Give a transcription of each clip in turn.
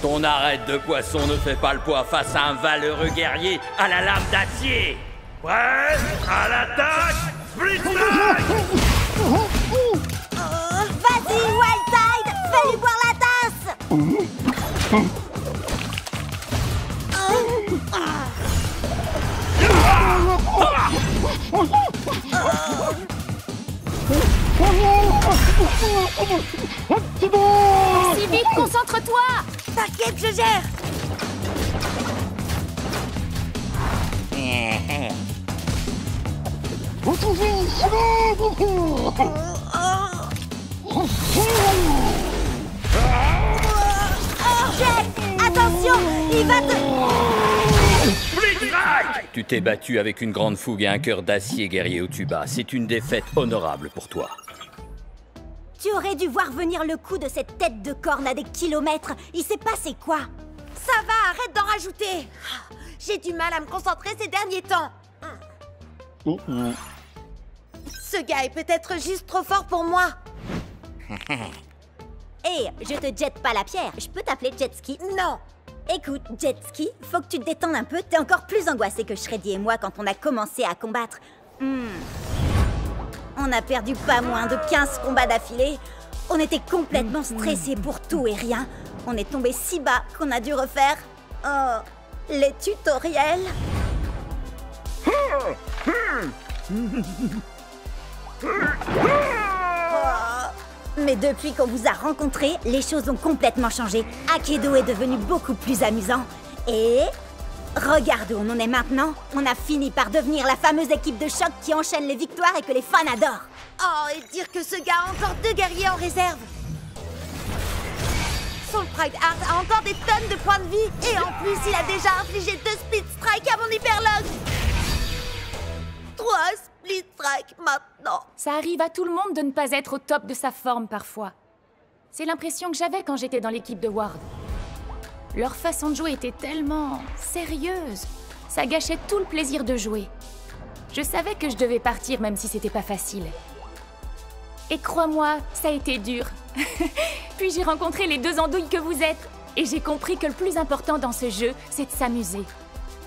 Ton arête de poisson ne fait pas le poids face à un valeureux guerrier à la lame d'acier. Prêt à l'attaque, Blitzstrike! Vas-y, Wildtide, fais-lui boire la tasse. Si vite, concentre-toi! T'inquiète, je gère. Jet, attention, il va te... Blitzstrike! Tu t'es battu avec une grande fougue et un cœur d'acier, guerrier au tuba. C'est une défaite honorable pour toi. Tu aurais dû voir venir le coup de cette tête de corne à des kilomètres. Il s'est passé quoi? Ça va, arrête d'en rajouter. J'ai du mal à me concentrer ces derniers temps. Ce gars est peut-être juste trop fort pour moi. Hé, je te jette pas la pierre. Je peux t'appeler Jetski? Non. Écoute, Jetski, faut que tu te détendes un peu. T'es encore plus angoissé que Shreddy et moi quand on a commencé à combattre. On a perdu pas moins de 15 combats d'affilée. On était complètement stressés pour tout et rien. On est tombé si bas qu'on a dû refaire... les tutoriels. Mais depuis qu'on vous a rencontrés, les choses ont complètement changé. Akedo est devenu beaucoup plus amusant. Et... regarde où on en est maintenant. On a fini par devenir la fameuse équipe de choc qui enchaîne les victoires et que les fans adorent. Oh, et dire que ce gars a encore 2 guerriers en réserve. Son Pride Heart a encore des tonnes de points de vie. Et en plus, il a déjà infligé 2 Split Strike à mon Hyperlog. 3 Split Strike maintenant. Ça arrive à tout le monde de ne pas être au top de sa forme parfois. C'est l'impression que j'avais quand j'étais dans l'équipe de Ward. Leur façon de jouer était tellement sérieuse. Ça gâchait tout le plaisir de jouer. Je savais que je devais partir même si c'était pas facile. Et crois-moi, ça a été dur. Puis j'ai rencontré les 2 andouilles que vous êtes. Et j'ai compris que le plus important dans ce jeu, c'est de s'amuser.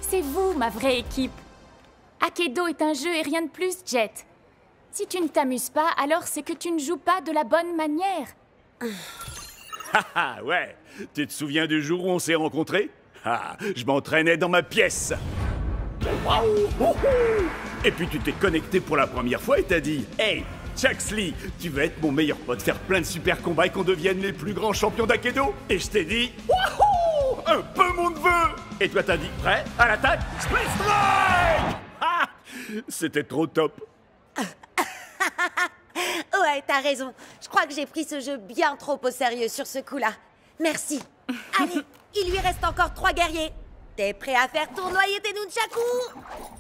C'est vous, ma vraie équipe. Akedo est un jeu et rien de plus, Jet. Si tu ne t'amuses pas, alors c'est que tu ne joues pas de la bonne manière. Ah ouais, tu te souviens du jour où on s'est rencontrés? Ah, je m'entraînais dans ma pièce. Et puis tu t'es connecté pour la première fois et t'as dit « Hey, Chuxley, tu veux être mon meilleur pote, faire plein de super combats et qu'on devienne les plus grands champions d'Akedo ?» Et je t'ai dit « Wouhou, un peu mon neveu !» Et toi t'as dit « Prêt à l'attaque, Split Strike !» Ah, c'était trop top. Ouais, t'as raison. Je crois que j'ai pris ce jeu bien trop au sérieux sur ce coup-là. Merci. Allez, il lui reste encore 3 guerriers. T'es prêt à faire tournoyer tes nunchakus?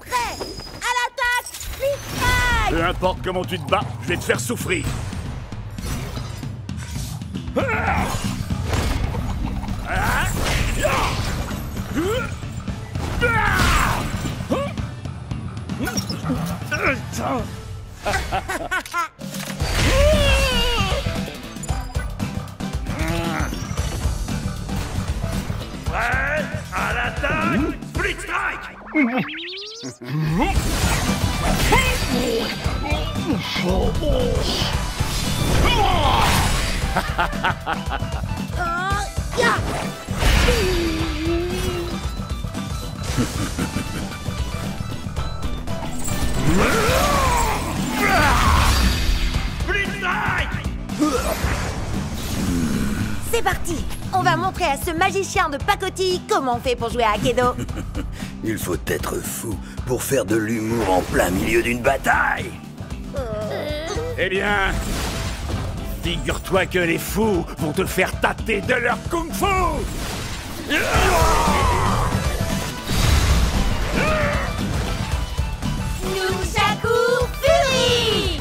Prêt à l'attaque, Split Strike! Peu importe comment tu te bats, je vais te faire souffrir. Prêt à l'attaque, Split Strike! Split Strike! C'est parti. On va montrer à ce magicien de pacotille comment on fait pour jouer à Akedo. Il faut être fou pour faire de l'humour en plein milieu d'une bataille. Eh bien, figure-toi que les fous vont te faire tâter de leur kung-fu. Nunchaku Fury!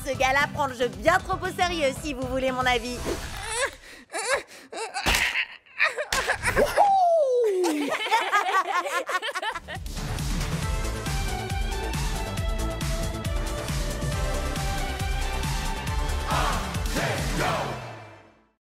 Ce gars-là prend le jeu bien trop au sérieux, si vous voulez mon avis.